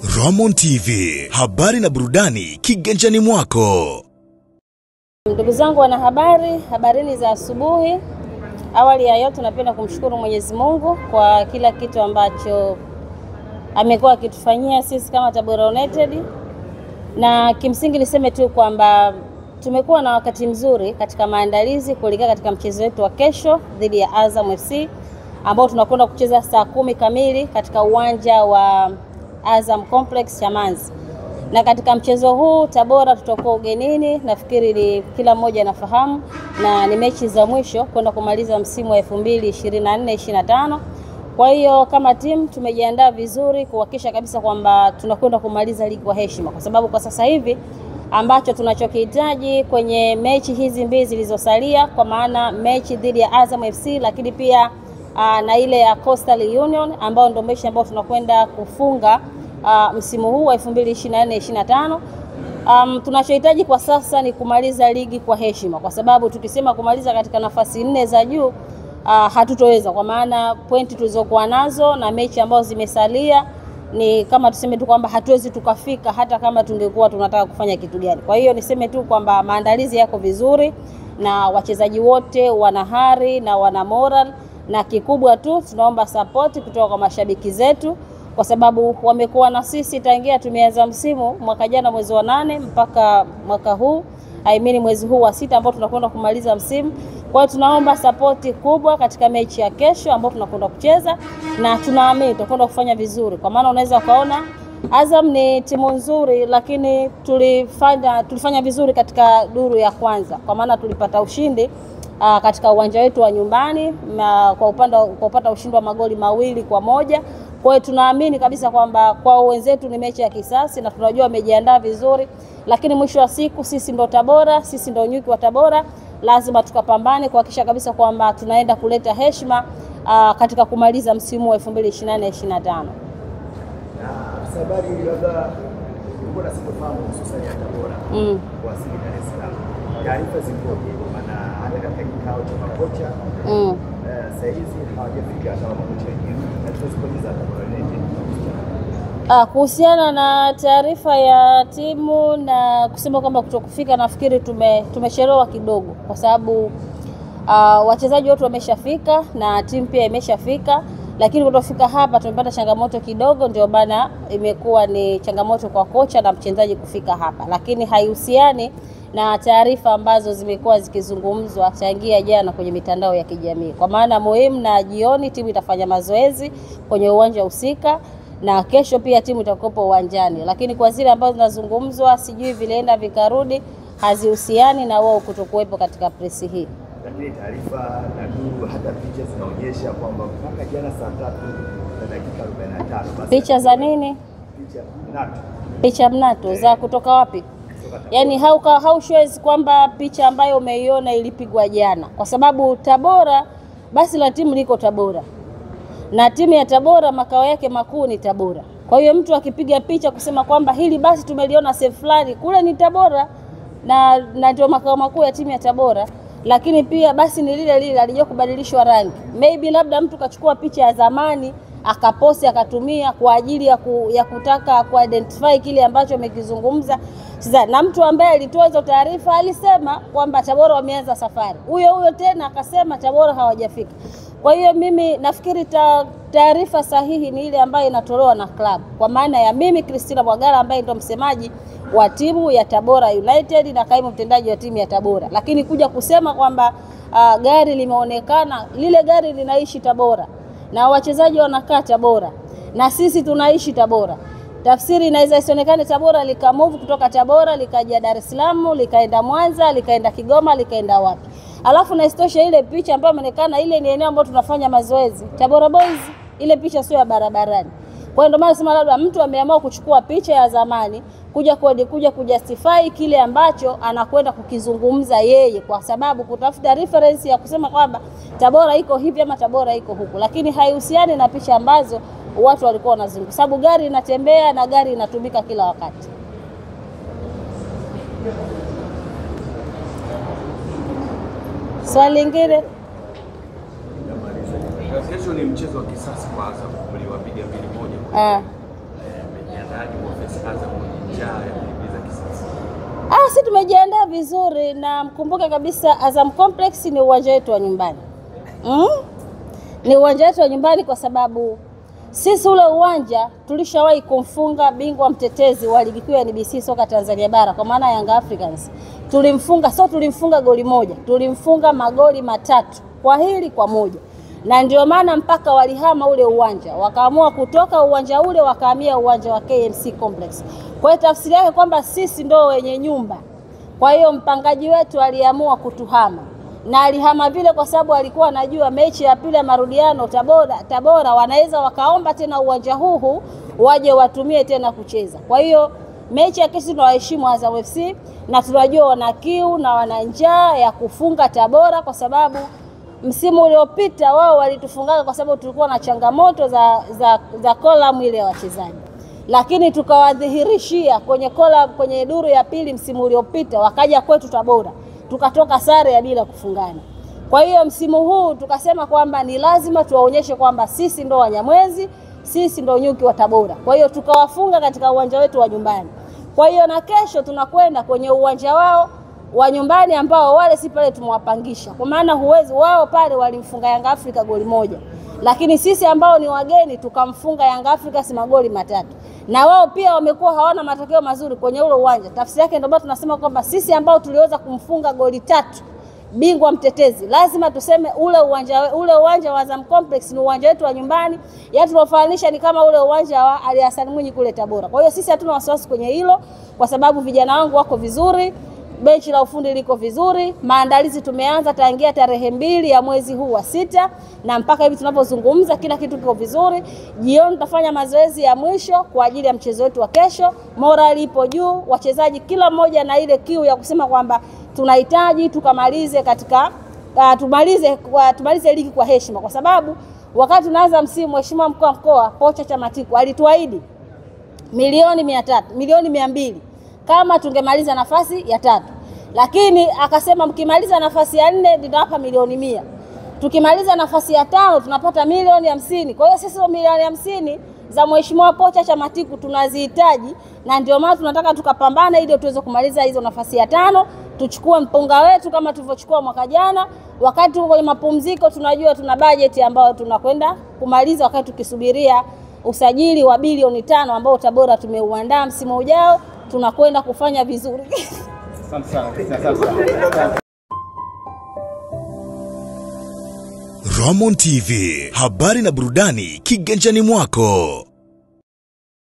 Ramon TV, habari na burudani kiganjani mwako. Ndugu zangu wanahabari, habarini za asubuhi. Awali ya yote napenda kumshukuru Mwenyezi Mungu kwa kila kitu ambacho amekuwa akitufanyia sisi kama Tabora United. Na kimsingi niseme tu kwamba tumekuwa na wakati mzuri katika maandalizi kuelekea katika mchezo wetu wa kesho dhidi ya Azam FC ambao tunakwenda kucheza saa 10 kamili katika uwanja wa Azam Complex Chamazi. Na katika mchezo huu Tabora tutakuwa ugenini, nafikiri ni kila mmoja anafahamu, na ni mechi za mwisho kwenda kumaliza msimu wa 2024-25. Kwa hiyo kama timu tumejiandaa vizuri kuhakikisha kabisa kwamba tunakwenda kumaliza ligi kwa heshima, kwa sababu kwa sasa hivi ambacho tunachokihitaji kwenye mechi hizi mbili zilizosalia, kwa maana mechi dhidi ya Azam FC lakini pia na ile ya Coastal Union ambao ndio mechi ambao tunakwenda kufunga msimu huu wa 2024-25. Tunachohitaji kwa sasa ni kumaliza ligi kwa heshima, kwa sababu tukisema kumaliza katika nafasi 4 za juu hatutoweza, kwa maana pointi tulizokuwa nazo na mechi ambazo zimesalia ni kama tuseme tu kwamba hatuwezi tukafika hata kama tungekuwa tunataka kufanya kitu gani. Kwa hiyo niseme tu kwamba maandalizi yako vizuri na wachezaji wote wana hari na wana moral, na kikubwa tu tunaomba support kutoka kwa mashabiki zetu, kwa sababu wamekuwa na sisi tangia tumeanza msimu mwaka jana mwezi wa 8 mpaka mwaka huu mwezi huu wa 6 ambao tunakwenda kumaliza msimu. Kwa hiyo tunaomba support kubwa katika mechi ya kesho ambao tunakwenda kucheza, na tunaamini tutakwenda kufanya vizuri, kwa maana unaweza kaona Azam ni timu nzuri, lakini tulifanya vizuri katika duru ya kwanza, kwa maana tulipata ushindi katika uwanja wetu wa nyumbani na kwa upata ushindi wa magoli 2-1. Kwa hiyo tunaamini kabisa kwamba kwa wenzetu ni mechi ya kisasi na tunajua wamejiandaa vizuri, lakini mwisho wa siku sisi ndo Tabora, sisi ndo nyuki wa Tabora, lazima tukapambane kuhakikisha kabisa kwamba tunaenda kuleta heshima katika kumaliza msimu wa 2024-25. Sababu labda ulikuwa unafahamu hususan ya Tabora kwa asili Dar es Salaam. Taarifa zikoje? Maana hata katika kikao cha makocha sasa hizi hawajafika hata makocha wenyewe. Na tunazungumza Tabora United kuhusiana na taarifa ya timu na kusema kwamba kutokufika, nafikiri tumechelewa kidogo, kwa sababu wachezaji wote wameshafika na timu pia imeshafika, lakini kutofika hapa tumepata changamoto kidogo, ndio maana imekuwa ni changamoto kwa kocha na mchezaji kufika hapa, lakini haihusiani na taarifa ambazo zimekuwa zikizungumzwa tangia jana kwenye mitandao ya kijamii. Kwa maana muhimu, na jioni timu itafanya mazoezi kwenye uwanja husika na kesho pia timu itakopo uwanjani, lakini kwa zile ambazo zinazungumzwa sijui vileenda vikarudi hazihusiani na wao kutokuwepo katika press hii. Lakini taarifa na duru hata picha zinaonyesha kwamba mpaka jana saa 3:45 basi. Picha za nini? Picha mnato za kutoka wapi? Yaani how shows kwamba picha ambayo umeiona ilipigwa jana, kwa sababu Tabora basi la timu liko Tabora na timu ya Tabora makao yake makuu ni Tabora. Kwa hiyo mtu akipiga picha kusema kwamba hili basi tumeliona sehemu fulani, kule ni Tabora na ndio makao makuu ya timu ya Tabora, lakini pia basi ni lile alijua kubadilishwa rangi. Maybe labda mtu kachukua picha ya zamani akaposti akatumia kwa ajili ya kutaka kuidentify kile ambacho amekizungumza. Sasa na mtu ambaye alitoa hizo taarifa alisema kwamba Tabora wameanza safari, huyo tena akasema Tabora hawajafika. Kwa hiyo mimi nafikiri taarifa sahihi ni ile ambayo inatolewa na club, kwa maana ya mimi Christina Mwagala ambaye ndo msemaji wa timu ya Tabora United na kaimu mtendaji wa timu ya Tabora. Lakini kuja kusema kwamba gari limeonekana, lile gari linaishi Tabora na wachezaji wanakaa Tabora na sisi tunaishi Tabora, tafsiri inaweza isionekane Tabora likamove kutoka Tabora likaja Dar es Salaam, likaenda Mwanza, likaenda Kigoma, likaenda wapi. Alafu na istosha ile picha ambayo imeonekana ile ni eneo ambalo tunafanya mazoezi Tabora Boys, ile picha sio ya barabarani. Kwa hiyo ndio maana nasema labda mtu ameamua kuchukua picha ya zamani kuja kujustify kile ambacho anakwenda kukizungumza yeye, kwa sababu kutafuta reference ya kusema kwamba Tabora iko hivi ama Tabora iko huku, lakini haihusiani na picha ambazo watu walikuwa wanazungumza, sababu gari inatembea na gari inatumika kila wakati. Swali lingine? Kesho ni mchezo wa kisasi kwa Azam, mliwapiga 2-1. Mmejiandaje Azam njaa ya kuingiza kisasa? Sisi tumejiandaa vizuri, na mkumbuke kabisa Azam Complex ni uwanja wetu wa nyumbani. Ni uwanja wetu wa nyumbani kwa sababu sisi ule uwanja tulishawahi kumfunga bingwa mtetezi wa ligi kuu ya NBC soka Tanzania bara kwa maana Young Africans. Tulimfunga goli moja, tulimfunga magoli 3 kwa hili kwa moja. Na ndio maana mpaka walihama ule uwanja, wakaamua kutoka uwanja ule wakahamia uwanja wa KMC Complex. Kwa hiyo tafsiri yake kwamba sisi ndio wenye nyumba. Kwa hiyo mpangaji wetu aliamua kutuhama. Na alihama vile kwa sababu alikuwa anajua mechi ya pili ya marudiano Tabora wanaweza wakaomba tena uwanja huu waje watumie tena kucheza. Kwa hiyo mechi ya kesho tunawaheshimu Azam FC na tunajua wana kiu na wana njaa ya kufunga Tabora kwa sababu msimu uliopita wao walitufunga kwa sababu tulikuwa na changamoto za column ile ya wachezaji. Lakini tukawadhihirishia kwenye duru ya pili msimu uliopita wakaja kwetu Tabora. Tukatoka sare ya bila kufungana. Kwa hiyo msimu huu tukasema kwamba ni lazima tuwaonyeshe kwamba sisi ndo Wanyamwezi, sisi ndo nyuki wa Tabora. Kwa hiyo tukawafunga katika uwanja wetu wa nyumbani. Kwa hiyo na kesho tunakwenda kwenye uwanja wao wa nyumbani ambao wale si pale tumewapangisha. Kwa maana huwezi wao pale walimfunga Young Africa goli moja. Lakini sisi ambao ni wageni tukamfunga Young Africa magoli 3. Na wao pia wamekuwa hawana matokeo mazuri kwenye ule uwanja. Tafsiri yake ndio tunasema kwamba sisi ambao tuliweza kumfunga goli 3 bingwa mtetezi lazima tuseme ule uwanja wa Azam Complex ni uwanja wetu wa nyumbani. Yaani tunafananisha ni kama ule uwanja wa Ali Hassan Mwinyi kule Tabora. Kwa hiyo sisi hatuna wasiwasi kwenye hilo kwa sababu vijana wangu wako vizuri. Benchi la ufundi liko vizuri. Maandalizi tumeanza tangia tarehe 2 ya mwezi huu wa 6 na mpaka hivi tunapozungumza kila kitu kiko vizuri. Jioni tutafanya mazoezi ya mwisho kwa ajili ya mchezo wetu wa kesho. Morali ipo juu, wachezaji kila mmoja na ile kiu ya kusema kwamba tunahitaji tukamalize tumalize ligi kwa heshima kwa sababu wakati tunaanza msimu Mheshimiwa Mkuu wa Mkoa Pocha Chamatiku alituahidi milioni 200 kama tungemaliza nafasi ya 3. Lakini akasema mkimaliza nafasi ya 4 nitawapa milioni 100. Tukimaliza nafasi ya 5 tunapata milioni 50. Kwa hiyo sisi milioni 50 za Mheshimiwa Pocha Chamatiku tunazihitaji na ndio maana tunataka tukapambana ili tuweze kumaliza hizo nafasi ya 5, tuchukue mpunga wetu kama tulivyochukua mwaka jana. Wakati tuko kwenye mapumziko tunajua tuna bajeti ambayo tunakwenda kumaliza wakati tukisubiria usajili wa bilioni 5 ambao Tabora tumeuandaa msimu ujao. Tunakwenda kufanya vizuri. Asante sana. Ramon TV, habari na burudani kiganjani mwako.